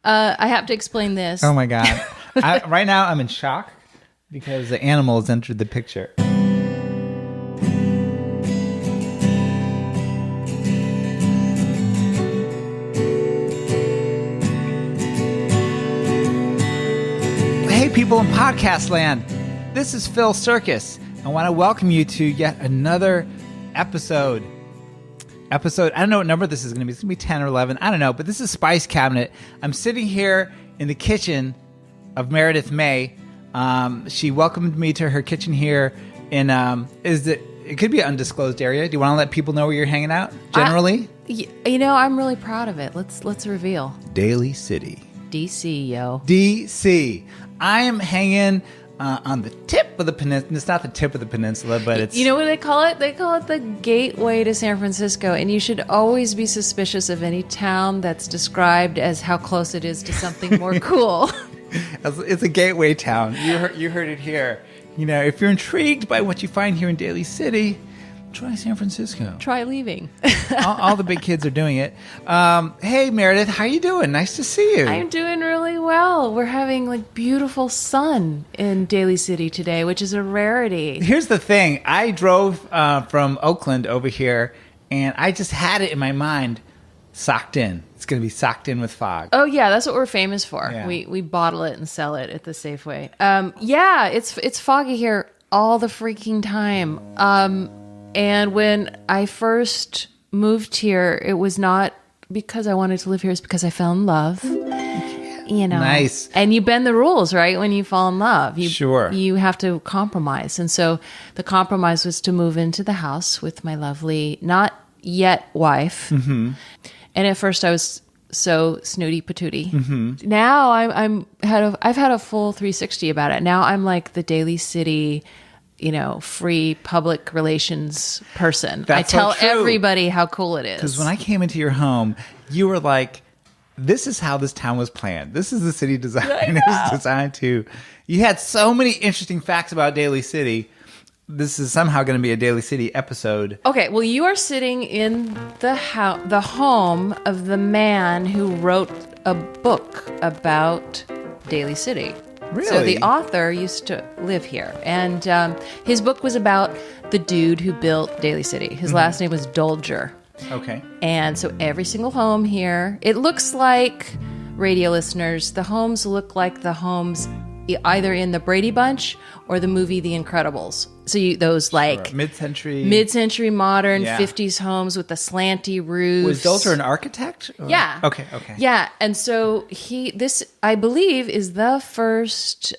I have to explain this. Oh my God. Right now I'm in shock because the animal has entered the picture. Hey people in podcast land, this is Phil Surkis. I want to welcome you to yet another episode. I don't know what number this is going to be. It's going to be 10 or 11. I don't know, but this is Spice Cabinet. I'm sitting here in the kitchen of Meredith May. She welcomed me to her kitchen here in, it could be an undisclosed area. Do you want to let people know where you're hanging out generally? I'm really proud of it. Let's reveal. Daly City. DC, yo. DC. I am hanging on the tip of the peninsula. It's not the tip of the peninsula, but it's... You know what they call it? They call it the gateway to San Francisco. And you should always be suspicious of any town that's described as how close it is to something more cool. It's a gateway town. You heard it here. You know, if you're intrigued by what you find here in Daly City, try San Francisco. Try leaving. all the big kids are doing it. Hey, Meredith, how you doing? Nice to see you. I'm doing really well. We're having beautiful sun in Daly City today, which is a rarity. Here's the thing. I drove from Oakland over here, and I just had it in my mind, socked in. It's going to be socked in with fog. Oh, yeah, that's what we're famous for. Yeah. We bottle it and sell it at the Safeway. It's foggy here all the freaking time. And when I first moved here, it was not because I wanted to live here. It's because I fell in love. You know, nice. And you bend the rules, right? When you fall in love, Sure. You have to compromise. And so the compromise was to move into the house with my lovely, not yet wife. Mm-hmm. And at first I was so snooty patootie. Mm-hmm. Now I've had a full 360 about it. Now I'm like the Daly City, free public relations person. That's I tell so true. everybody how cool it is. Because when I came into your home, you were like, this is how this town was planned. This is the city design. It was designed to. You had so many interesting facts about Daly City. This is somehow going to be a Daly City episode. Okay, well, you are sitting in the home of the man who wrote a book about Daly City. Really? So the author used to live here, and his book was about the dude who built Daly City. His last name was Dolger. Okay. And so every single home here, it looks like, radio listeners, the homes look like the homes either in the Brady Bunch or the movie The Incredibles. So those mid-century modern 50s homes with the slanty roofs. Was Dolger an architect? Or? Yeah. Okay. Yeah, and so this I believe is the first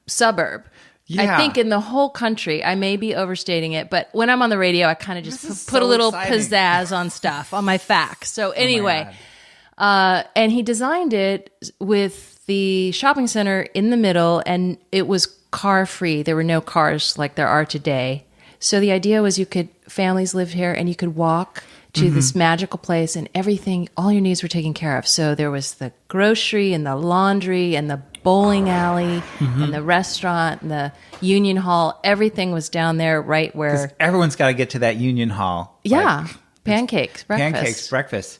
suburb. Yeah. I think in the whole country. I may be overstating it, but when I'm on the radio, I kind of just put a little pizzazz on stuff, on my facts. So anyway, and he designed it with the shopping center in the middle, and it was car free. There were no cars like there are today. So the idea was families lived here and you could walk to this magical place and everything, all your needs were taken care of. So there was the grocery and the laundry and the bowling alley and the restaurant and the Union Hall. Everything was down there right where... Everyone's got to get to that Union Hall. Yeah. Pancakes, breakfast.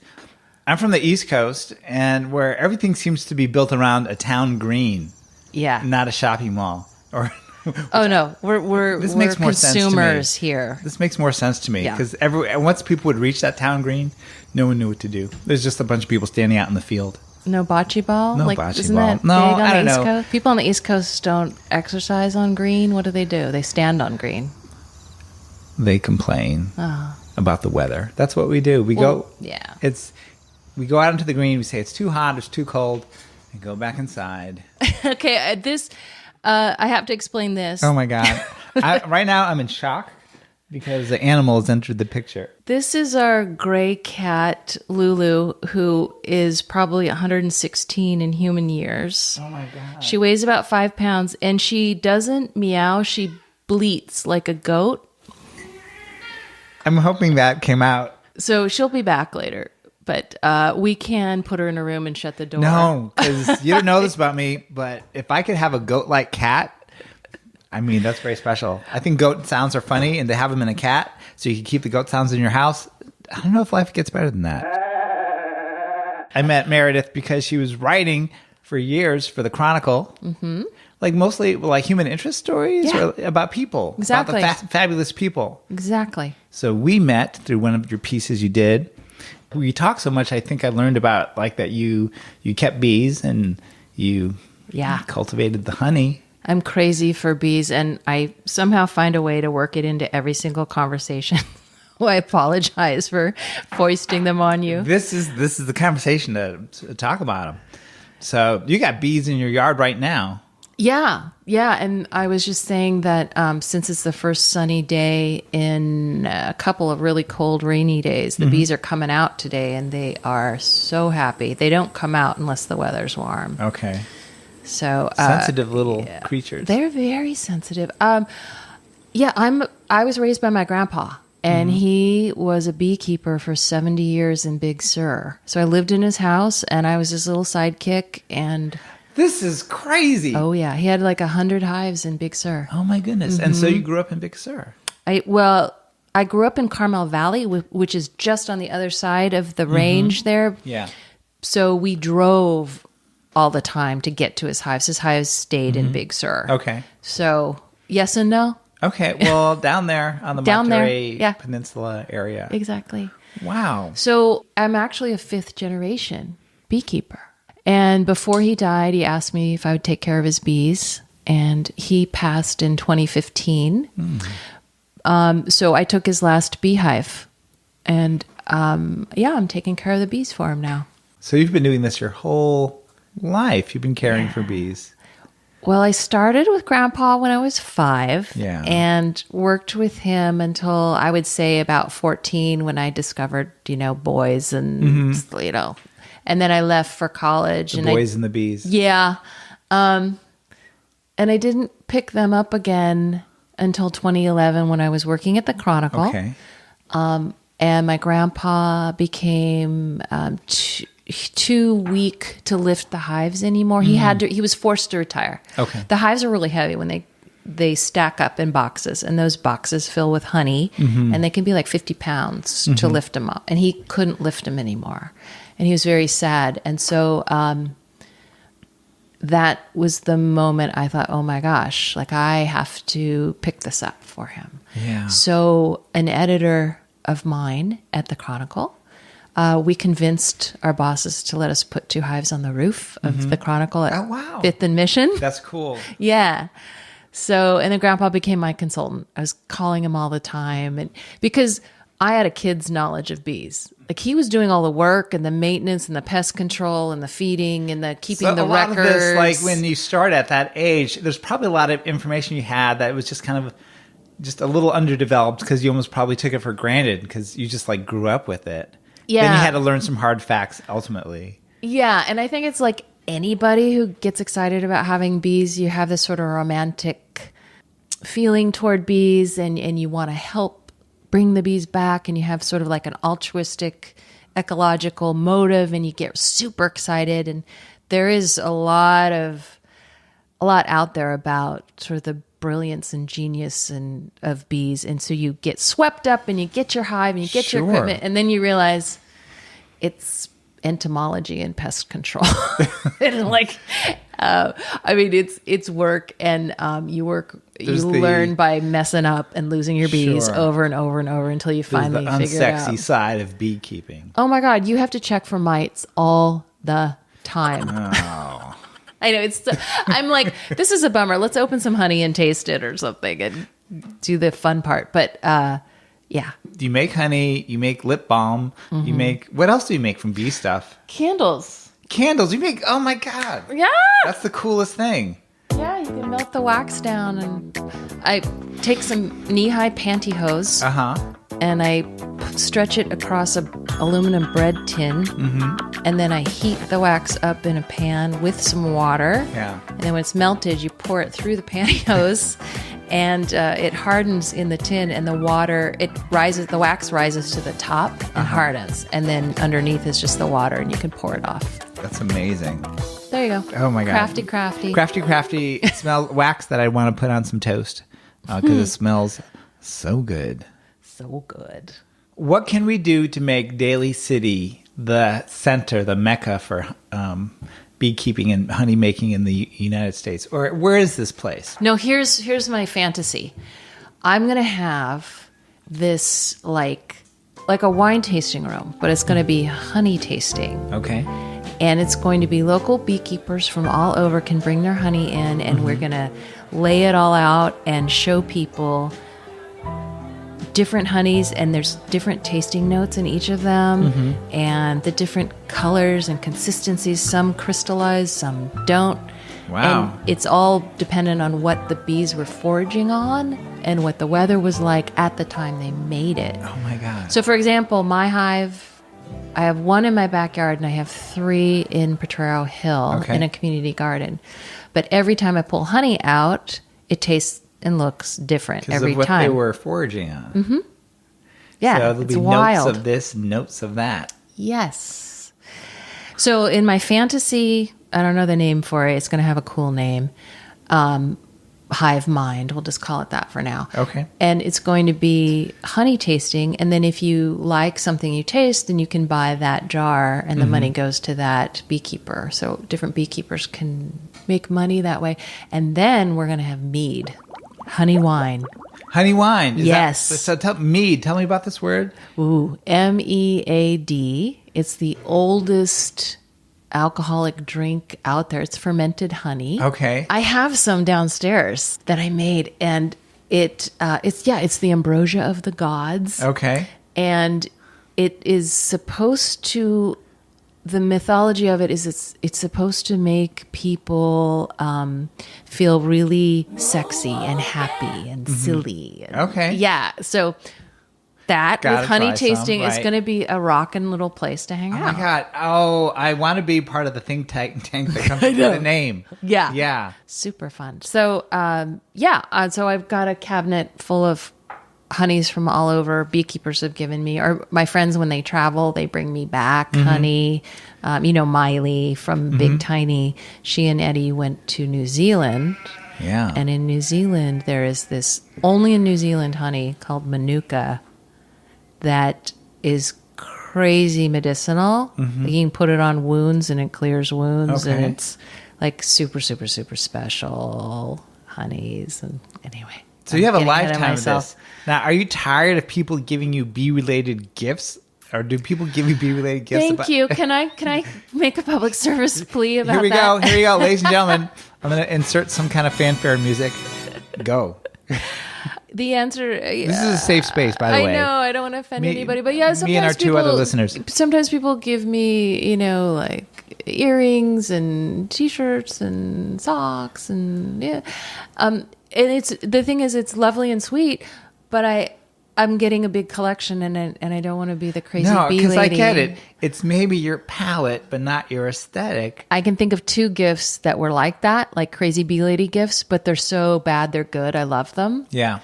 I'm from the East Coast, and where everything seems to be built around a town green. Yeah. Not a shopping mall. Or no, we're makes more consumers sense to me. here. This makes more sense to me because once people would reach that town green, no one knew what to do. There's just a bunch of people standing out in the field. No bocce ball? No bocce isn't ball. That No, big on I don't the East know. Coast? People on the East Coast don't exercise on green. What do? They stand on green. They complain about the weather. That's what we do. We go out into the green. We say it's too hot, it's too cold, and go back inside. Okay, I have to explain this. Oh my God! Right now I'm in shock because the animal has entered the picture. This is our gray cat, Lulu, who is probably 116 in human years. Oh my God. She weighs about 5 pounds, and she doesn't meow. She bleats like a goat. I'm hoping that came out. So she'll be back later. But we can put her in a room and shut the door. No, because you don't know this about me, but if I could have a goat-like cat, I mean, that's very special. I think goat sounds are funny, and to have them in a cat, so you can keep the goat sounds in your house, I don't know if life gets better than that. I met Meredith because she was writing for years for the Chronicle. Mm-hmm. Like mostly like human interest stories or about people. Exactly. About the fabulous people. Exactly. So we met through one of your pieces you did. We talked so much, I think I learned about like that you kept bees and you cultivated the honey. I'm crazy for bees, and I somehow find a way to work it into every single conversation. Well, I apologize for foisting them on you. This is the conversation to talk about them. So you got bees in your yard right now. Yeah. And I was just saying that since it's the first sunny day in a couple of really cold, rainy days, the bees are coming out today, and they are so happy. They don't come out unless the weather's warm. Okay. So sensitive little creatures. They're very sensitive. I was raised by my grandpa, and he was a beekeeper for 70 years in Big Sur. So I lived in his house, and I was his little sidekick, and... This is crazy. Oh, yeah. He had like 100 hives in Big Sur. Oh, my goodness. Mm-hmm. And so you grew up in Big Sur. I grew up in Carmel Valley, which is just on the other side of the range there. Yeah. So we drove all the time to get to his hives. His hives stayed in Big Sur. Okay. So yes and no. Okay. Well, down there on the Monterey Peninsula area. Exactly. Wow. So I'm actually a fifth generation beekeeper. And before he died, he asked me if I would take care of his bees. And he passed in 2015. So I took his last beehive. And I'm taking care of the bees for him now. So you've been doing this your whole life. You've been caring for bees. Well, I started with Grandpa when I was 5 and worked with him until I would say about 14 when I discovered, boys and, and then I left for college. The boys and the bees. Yeah. And I didn't pick them up again until 2011 when I was working at the Chronicle. Okay. And my grandpa became too weak to lift the hives anymore. He was forced to retire. Okay. The hives are really heavy when they stack up in boxes, and those boxes fill with honey, and they can be like 50 pounds to lift them up. And he couldn't lift them anymore. And he was very sad. And so that was the moment I thought, oh my gosh, like I have to pick this up for him. Yeah. So an editor of mine at the Chronicle, we convinced our bosses to let us put 2 hives on the roof of the Chronicle at 5th and Mission. That's cool. Yeah. So, and then Grandpa became my consultant. I was calling him all the time, and because I had a kid's knowledge of bees. Like he was doing all the work and the maintenance and the pest control and the feeding and the keeping the records. A lot of this, like when you start at that age, there's probably a lot of information you had that was just kind of just a little underdeveloped because you almost probably took it for granted because you just like grew up with it. Yeah. Then you had to learn some hard facts ultimately. Yeah. And I think it's like anybody who gets excited about having bees, you have this sort of romantic feeling toward bees and you want to help bring the bees back, and you have sort of like an altruistic ecological motive, and you get super excited. And there is a lot out there about sort of the brilliance and genius of bees. And so you get swept up and you get your hive and you get your equipment, and then you realize it's entomology and pest control. And it's work, and you learn by messing up and losing your bees over and over and over until you finally figure it out. The unsexy side of beekeeping. Oh my God, you have to check for mites all the time. Oh. I know, I'm like, this is a bummer. Let's open some honey and taste it or something and do the fun part. But yeah. You make honey, you make lip balm, you make, what else do you make from bee stuff? Candles. You make, oh my God. Yeah. That's the coolest thing. Yeah, you can melt the wax down, and I take some knee-high pantyhose and I stretch it across a aluminum bread tin, and then I heat the wax up in a pan with some water. Yeah. And then when it's melted, you pour it through the pantyhose, and it hardens in the tin, and the wax rises to the top and hardens, and then underneath is just the water, and you can pour it off. That's amazing. There you go. Oh my God. Crafty. Crafty. It smells wax that I want to put on some toast because it smells so good. So good. What can we do to make Daly City the center, the mecca for beekeeping and honey making in the United States? Or where is this place? No, here's my fantasy. I'm going to have this like a wine tasting room, but it's going to be honey tasting. Okay. And it's going to be local beekeepers from all over can bring their honey in, and we're going to lay it all out and show people different honeys, and there's different tasting notes in each of them, and the different colors and consistencies. Some crystallize, some don't. Wow. And it's all dependent on what the bees were foraging on and what the weather was like at the time they made it. Oh my God. So for example, my hive, I have one in my backyard and I have 3 in Potrero Hill in a community garden. But every time I pull honey out, it tastes and looks different every of what time. they were foraging on. Yeah, so there'll it's be wild. notes of this, notes of that. Yes. So in my fantasy, I don't know the name for it. It's going to have a cool name. Hive mind. We'll just call it that for now. Okay. And it's going to be honey tasting. And then if you like something you taste, then you can buy that jar and the money goes to that beekeeper. So different beekeepers can make money that way. And then we're going to have mead. Honey wine. Honey wine. Yes. So mead. Tell me about this word. Ooh, mead. It's the oldest alcoholic drink out there. It's fermented honey. Okay. I have some downstairs that I made, and it's the ambrosia of the gods. Okay. And it is supposed to. The mythology of it is it's supposed to make people feel really sexy and happy and silly. And, okay. Yeah. So that Gotta with honey try some, tasting is right. going to be a rockin' little place to hang out. Oh my God. Oh, I want to be part of the think tank that comes up with a name. Yeah. Yeah. Super fun. So, so I've got a cabinet full of honeys from all over. Beekeepers have given me, or my friends when they travel, they bring me back honey. Miley from Big Tiny, she and Eddie went to New Zealand. Yeah. And in New Zealand, there is this only in New Zealand honey called Manuka that is crazy medicinal. You can put it on wounds and it clears wounds. Okay. And it's like super, super, super special honeys. And anyway. So you have a lifetime of this. Now, are you tired of people giving you bee-related gifts? Or do people give you bee-related gifts? Thank you. Can I make a public service plea about that? Here we go, ladies and gentlemen. I'm going to insert some kind of fanfare music. Go. The answer... This is a safe space, by the way. I know. I don't want to offend anybody. But yeah, sometimes me and our 2 other listeners. Sometimes people give me, like earrings and T-shirts and socks and yeah. And the thing is, it's lovely and sweet, but I'm getting a big collection, and I don't want to be the crazy bee lady. No, because I get it. It's maybe your palate, but not your aesthetic. I can think of 2 gifts that were like that, like crazy bee lady gifts, but they're so bad they're good. I love them. Yeah.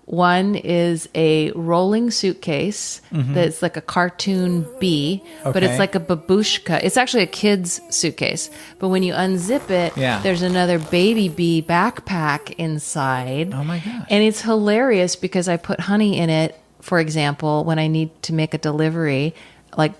One is a rolling suitcase that's like a cartoon bee, but it's like a babushka. It's actually a kid's suitcase. But when you unzip it, there's another baby bee backpack inside. Oh my gosh. And it's hilarious because I put honey in it, for example, when I need to make a delivery. Like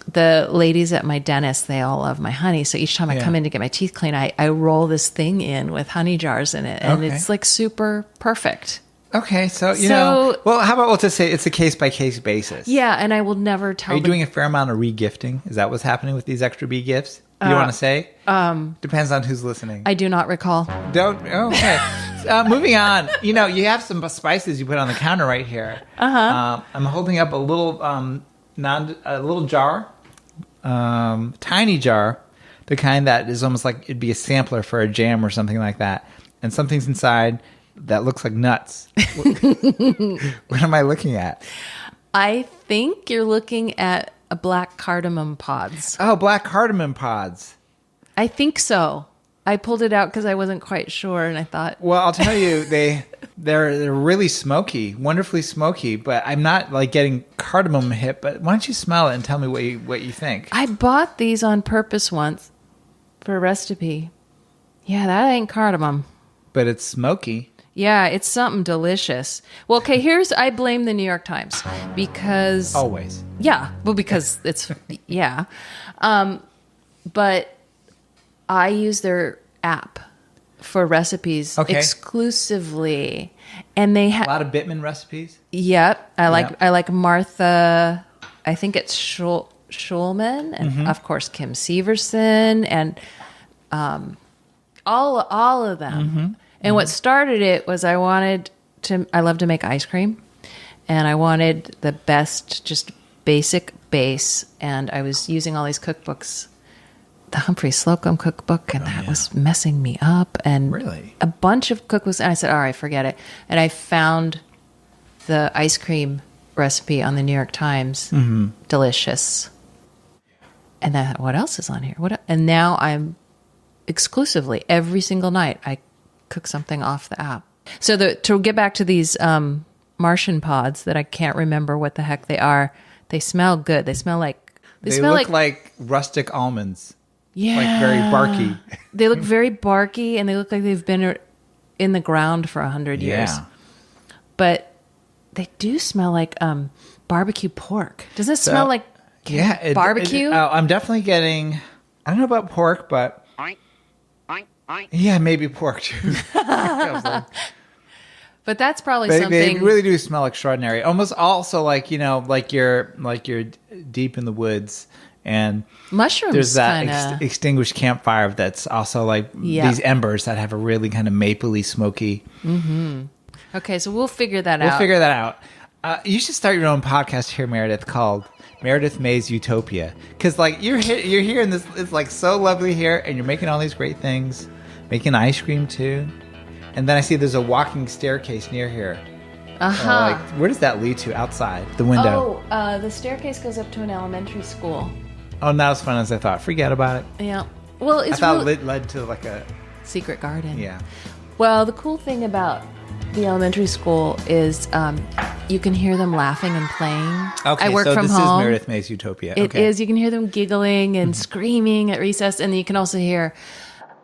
the ladies at my dentist, they all love my honey. So each time I come in to get my teeth cleaned, I roll this thing in with honey jars in it. And it's like super perfect. Okay, so how about we'll just say it's a case-by-case basis. Yeah, and I will never tell. Are you doing a fair amount of re-gifting? Is that what's happening with these extra bee gifts? You don't want to say? Depends on who's listening. I do not recall. Okay. Moving on. You have some spices you put on the counter right here. I'm holding up a little jar, tiny jar, the kind that is almost like it'd be a sampler for a jam or something like that. And something's inside that looks like nuts. What am I looking at? I think you're looking at a black cardamom pods. Oh, black cardamom pods. I think so. I pulled it out because I wasn't quite sure, and I thought... Well, I'll tell you, they're really smoky, wonderfully smoky, but I'm not like getting cardamom hit, but why don't you smell it and tell me what you think? I bought these on purpose once for a recipe. Yeah, that ain't cardamom. But it's smoky. Yeah, it's something delicious. Well, okay, I blame the New York Times because... Always. Yeah, well, because it's... Yeah. But I use their app for recipes exclusively. And they have... A lot of Bittman recipes? Yep. I like Martha... I think it's Schulman, and of course Kim Severson, and all of them. And what started it was I love to make ice cream, and I wanted the best, just basic base, and I was using all these cookbooks, the Humphrey Slocum cookbook, and that was messing me up, and a bunch of cookbooks, and I said, all right, forget it. And I found the ice cream recipe on the New York Times, delicious. And then what else is on here? And now I'm exclusively, every single night, I cook something off the app. So to get back to these Martian pods that I can't remember what the heck they are, they smell good. They smell like... They look like rustic almonds. Yeah. Like very barky. They look very barky, and they look like they've been in the ground for 100 years. Yeah. But they do smell like barbecue pork. Does it smell like barbecue? I'm definitely getting... I don't know about pork, but... Yeah, maybe pork too. But that's probably something. They really do smell extraordinary. Almost also like you're deep in the woods, and mushrooms. There's that extinguished campfire that's also like these embers that have a really kind of mapley, smoky. Okay, so we'll figure that out. You should start your own podcast here, Meredith, called Meredith May's Utopia, because like you're here and this it's like so lovely here, and you're making all these great things, making ice cream too, and then I see there's a walking staircase near here. Like, where does that lead to? Outside the window. The staircase goes up to an elementary school. Oh, not as fun as I thought. Forget about it. Yeah. Well, I thought it led to like a secret garden. Yeah. Well, the cool thing about the elementary school is you can hear them laughing and playing. Okay, I work from home. So this is Meredith May's Utopia. It is. You can hear them giggling and screaming at recess, and you can also hear,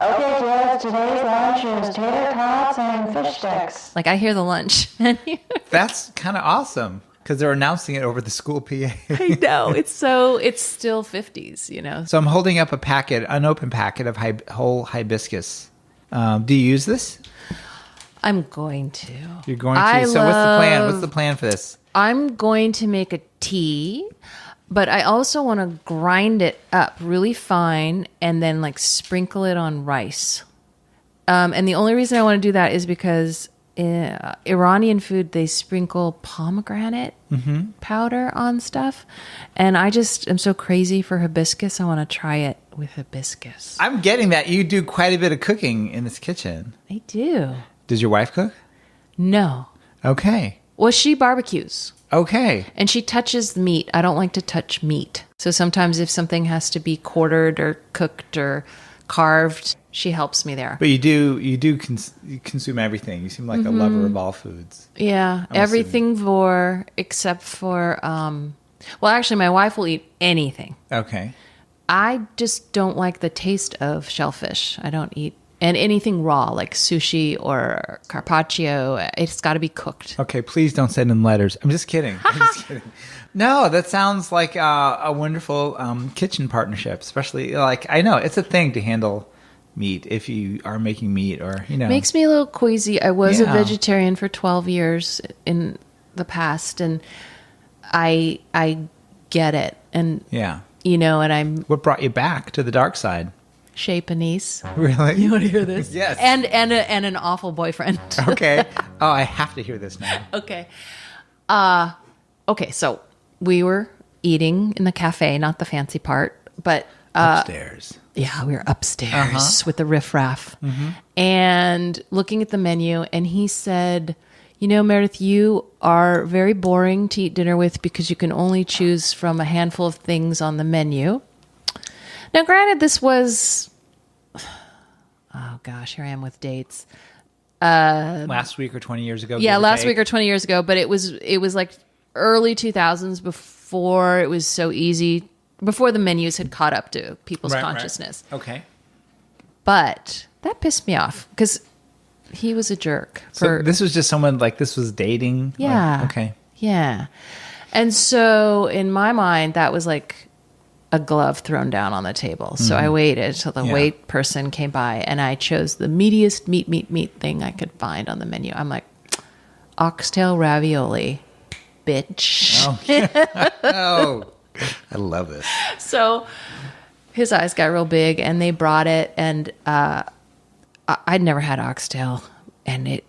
okay, kids, today's lunch is tater tots and fish sticks. Like, I hear the lunch. That's kind of awesome, because they're announcing it over the school PA. I know. It's still 50s, you know. So I'm holding up an unopened packet of whole hibiscus. Do you use this? I'm going to. You're going to? So what's the plan? What's the plan for this? I'm going to make a tea, but I also want to grind it up really fine and then like sprinkle it on rice. And the only reason I want to do that is because Iranian food, they sprinkle pomegranate powder on stuff. And I just am so crazy for hibiscus. I want to try it with hibiscus. I'm getting that. You do quite a bit of cooking in this kitchen. I do. Does your wife cook? No. Okay. Well, she barbecues. Okay. And she touches the meat. I don't like to touch meat. So sometimes if something has to be quartered or cooked or carved, she helps me there. But you consume everything. You seem like a lover of all foods. Yeah. Everything vor except for, well, actually, my wife will eat anything. Okay. I just don't like the taste of shellfish. I don't eat. And anything raw, like sushi or carpaccio, it's got to be cooked. Okay, please don't send in letters. I'm just kidding. No, that sounds like a wonderful kitchen partnership, especially, like, I know, it's a thing to handle meat if you are making meat or, you know. Makes me a little queasy. I was a vegetarian for 12 years in the past, and I get it. And, you know, and I'm... What brought you back to the dark side? Chez Panisse. Really? You want to hear this? Yes. And an awful boyfriend. Okay. Oh, I have to hear this now. Okay. Okay, so we were eating in the cafe, not the fancy part, but... upstairs. Yeah, we were upstairs with the riffraff. And looking at the menu, and he said, you know, Meredith, you are very boring to eat dinner with because you can only choose from a handful of things on the menu. Now, granted, this was, oh gosh, here I am with dates. Last week or 20 years ago. Yeah, last week or 20 years ago, but it was like early 2000s before it was so easy, before the menus had caught up to people's consciousness. Right. Okay. But that pissed me off because He was a jerk. So this was just someone like this was dating? Yeah. Like, okay. Yeah. And so in my mind, that was like a glove thrown down on the table. So I waited till the wait person came by, and I chose the meatiest meat thing I could find on the menu. I'm like, oxtail ravioli, bitch. Oh, I love this. So his eyes got real big, and they brought it, and I'd never had oxtail, and it,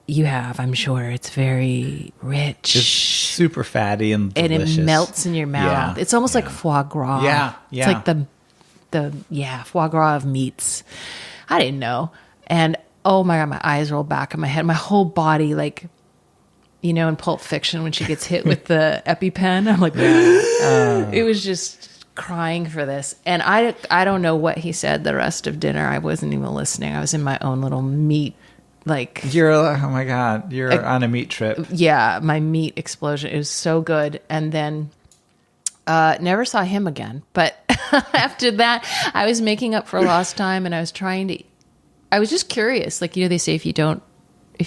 you have, I'm sure. It's very rich. It's super fatty and delicious. And it melts in your mouth. Yeah. It's almost like foie gras. Yeah. It's like the foie gras of meats. I didn't know. And oh my God, my eyes rolled back in my head. My whole body, like, in Pulp Fiction when she gets hit with the EpiPen, I'm like, it was just crying for this. And I don't know what he said the rest of dinner. I wasn't even listening. I was in my own little meat, like... oh my God, you're on a meat trip. Yeah, my meat explosion. It was so good. And then never saw him again. But after that, I was making up for lost time, and I was just curious. Like, they say if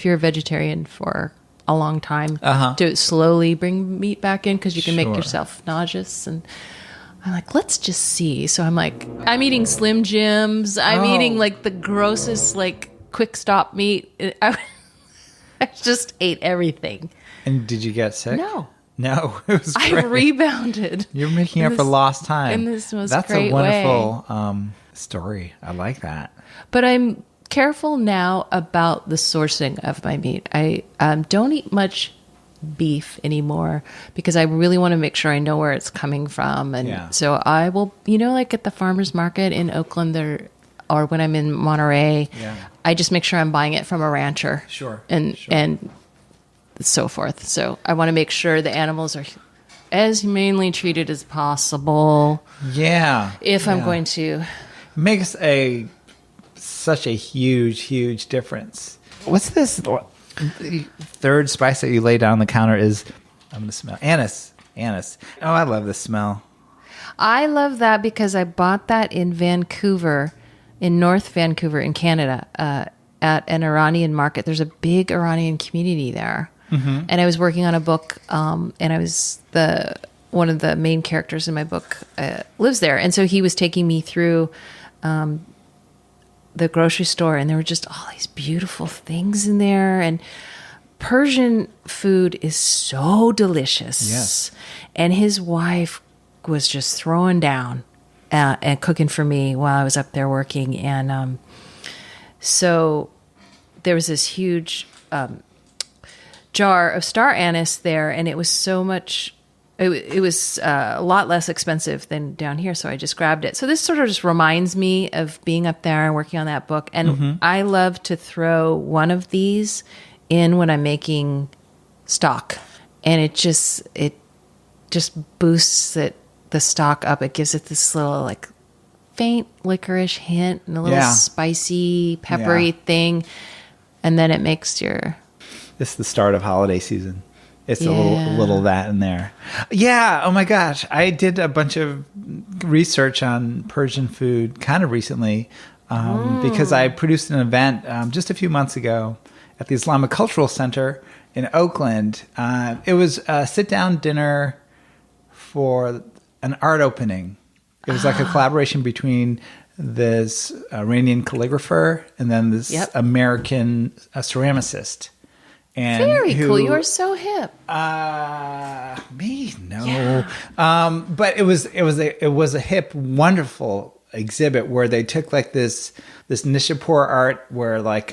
you're a vegetarian for a long time, to slowly bring meat back in, because you can make yourself nauseous. And I'm like, let's just see. So I'm like, I'm eating Slim Jims. I'm eating like the grossest, like, quick stop meat. I just ate everything. And did you get sick? No, it was great. I rebounded. You're making up for lost time. In this most That's great a wonderful story. I like that. But I'm careful now about the sourcing of my meat. I don't eat much beef anymore, because I really want to make sure I know where it's coming from. And so I will, like at the farmer's market in Oakland or when I'm in Monterey, I just make sure I'm buying it from a rancher. And so forth. So I want to make sure the animals are as humanely treated as possible. Yeah. If I'm going to. It makes such a huge difference. What's this? The third spice that you lay down on the counter is, I'm going to smell, anise. Oh, I love this smell. I love that because I bought that in Vancouver, in North Vancouver in Canada, at an Iranian market. There's a big Iranian community there. Mm-hmm. And I was working on a book, and I was one of the main characters in my book lives there. And so he was taking me through the grocery store, and there were just all these beautiful things in there. And Persian food is so delicious. Yes. And his wife was just throwing down and cooking for me while I was up there working. And so there was this huge jar of star anise there, and it was so much... It was a lot less expensive than down here, so I just grabbed it. So this sort of just reminds me of being up there and working on that book. And I love to throw one of these in when I'm making stock, and it just boosts the stock up. It gives it this little like faint licorice hint and a little spicy, peppery thing, and then it makes your. This is the start of holiday season. It's a little of that in there. Yeah. Oh my gosh. I did a bunch of research on Persian food kind of recently because I produced an event just a few months ago at the Islamic Cultural Center in Oakland. It was a sit-down dinner for an art opening. It was like a collaboration between this Iranian calligrapher and then this American ceramicist. And very cool. You are so hip. Me? No. Yeah. But it was a hip, wonderful exhibit where they took like this Nishapur art where like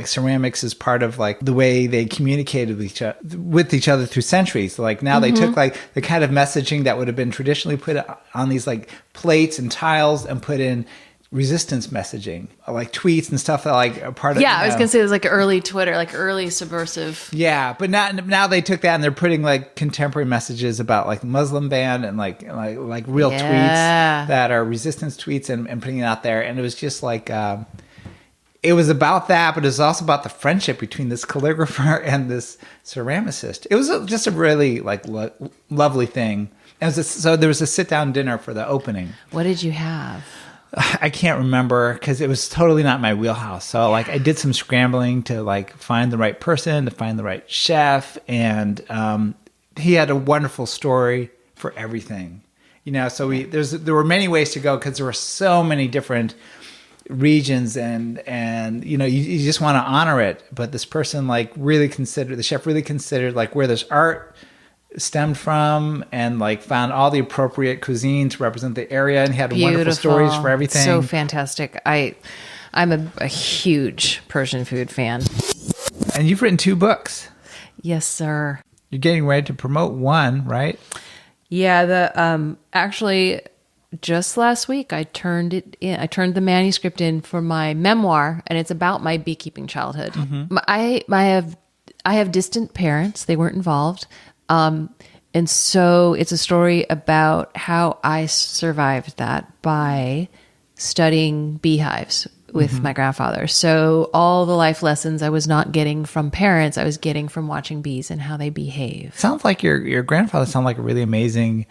ceramics is part of like the way they communicated with each other through centuries. So like now they took like the kind of messaging that would have been traditionally put on these like plates and tiles and put in resistance messaging, like tweets and stuff that like a part of. Yeah, I was gonna say it was like early Twitter, like early subversive. Yeah, but now they took that and they're putting like contemporary messages about like the Muslim ban and like real tweets that are resistance tweets and putting it out there. And it was just like it was about that, but it was also about the friendship between this calligrapher and this ceramicist. It was just a really like lovely thing. And so there was a sit down dinner for the opening. What did you have? I can't remember because it was totally not my wheelhouse. So like I did some scrambling to like find the right person, to find the right chef. And he had a wonderful story for everything. So there were many ways to go because there were so many different regions and you just want to honor it. But this person the chef really considered like where this art stemmed from and like found all the appropriate cuisine to represent the area, and he had wonderful stories for everything. So fantastic. I'm a huge Persian food fan. And you've written 2 books. Yes, sir. You're getting ready to promote one, right? Yeah, actually just last week I turned the manuscript in for my memoir, and it's about my beekeeping childhood. Mm-hmm. I have distant parents. They weren't involved. And so it's a story about how I survived that by studying beehives with my grandfather. So all the life lessons I was not getting from parents, I was getting from watching bees and how they behave. Sounds like your grandfather sounded like a really amazing,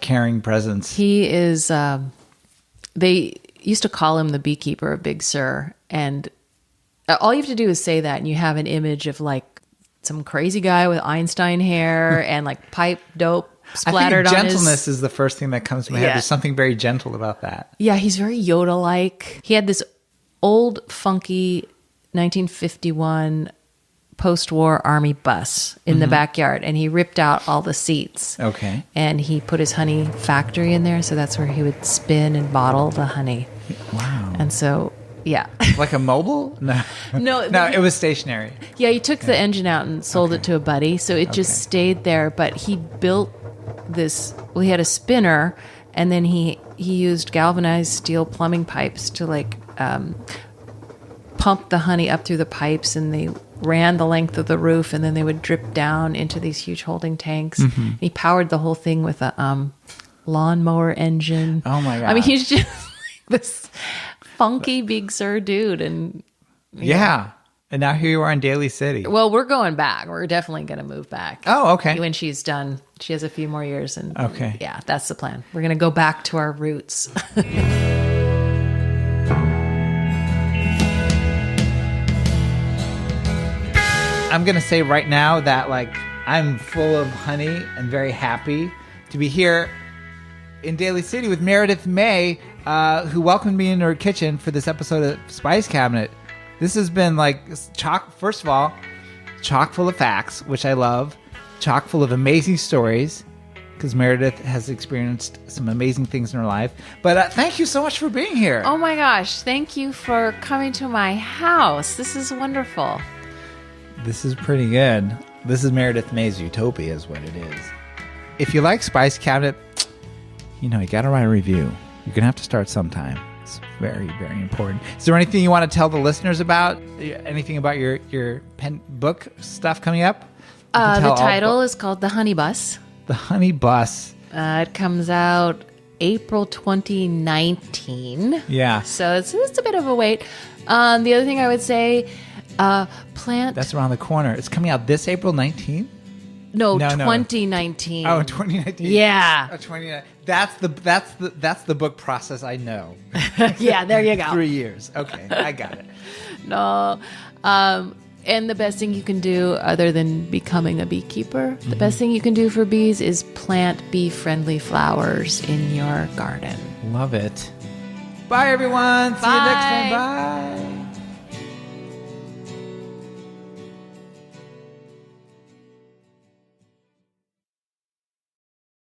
caring presence. He is, they used to call him the beekeeper of Big Sur. And all you have to do is say that and you have an image of like some crazy guy with Einstein hair and like pipe dope splattered on his... Gentleness is the first thing that comes to my head. There's something very gentle about that. Yeah, he's very Yoda-like. He had this old, funky 1951 post-war army bus in the backyard, and he ripped out all the seats. Okay. And he put his honey factory in there, so that's where he would spin and bottle the honey. Wow. And so... Yeah. Like a mobile? No. No, it was stationary. Yeah, he took the engine out and sold it to a buddy, so it just stayed there. But he built this, he had a spinner, and then he used galvanized steel plumbing pipes to like pump the honey up through the pipes, and they ran the length of the roof, and then they would drip down into these huge holding tanks. Mm-hmm. He powered the whole thing with a lawnmower engine. Oh my God. I mean, he's just like this... funky Big Sur dude. And and now here you are in Daly City. Well, we're going back. We're definitely going to move back. Oh, okay. When she's done. She has a few more years. And okay. Yeah, that's the plan. We're going to go back to our roots. I'm going to say right now that like I'm full of honey and very happy to be here in Daly City with Meredith May, who welcomed me into her kitchen for this episode of Spice Cabinet. This has been like first of all, chock full of facts, which I love, chock full of amazing stories, because Meredith has experienced some amazing things in her life. But thank you so much for being here. Oh my gosh, thank you for coming to my house. This is wonderful. This is pretty good. This is Meredith May's Utopia is what it is. If you like Spice Cabinet, you got to write a review. You're going to have to start sometime. It's very, very important. Is there anything you want to tell the listeners about? Anything about your pen book stuff coming up? The title is called The Honey Bus. The Honey Bus. It comes out April 2019. Yeah. So it's a bit of a wait. The other thing I would say, plant... That's around the corner. It's coming out this April 19th? No, 2019. Oh, 2019. Yeah. Oh, 2019. That's the book process I know. Yeah, there you go. 3 years. Okay, I got it. No. And the best thing you can do other than becoming a beekeeper, the best thing you can do for bees is plant bee-friendly flowers in your garden. Love it. Bye, everyone. See you next time. Bye.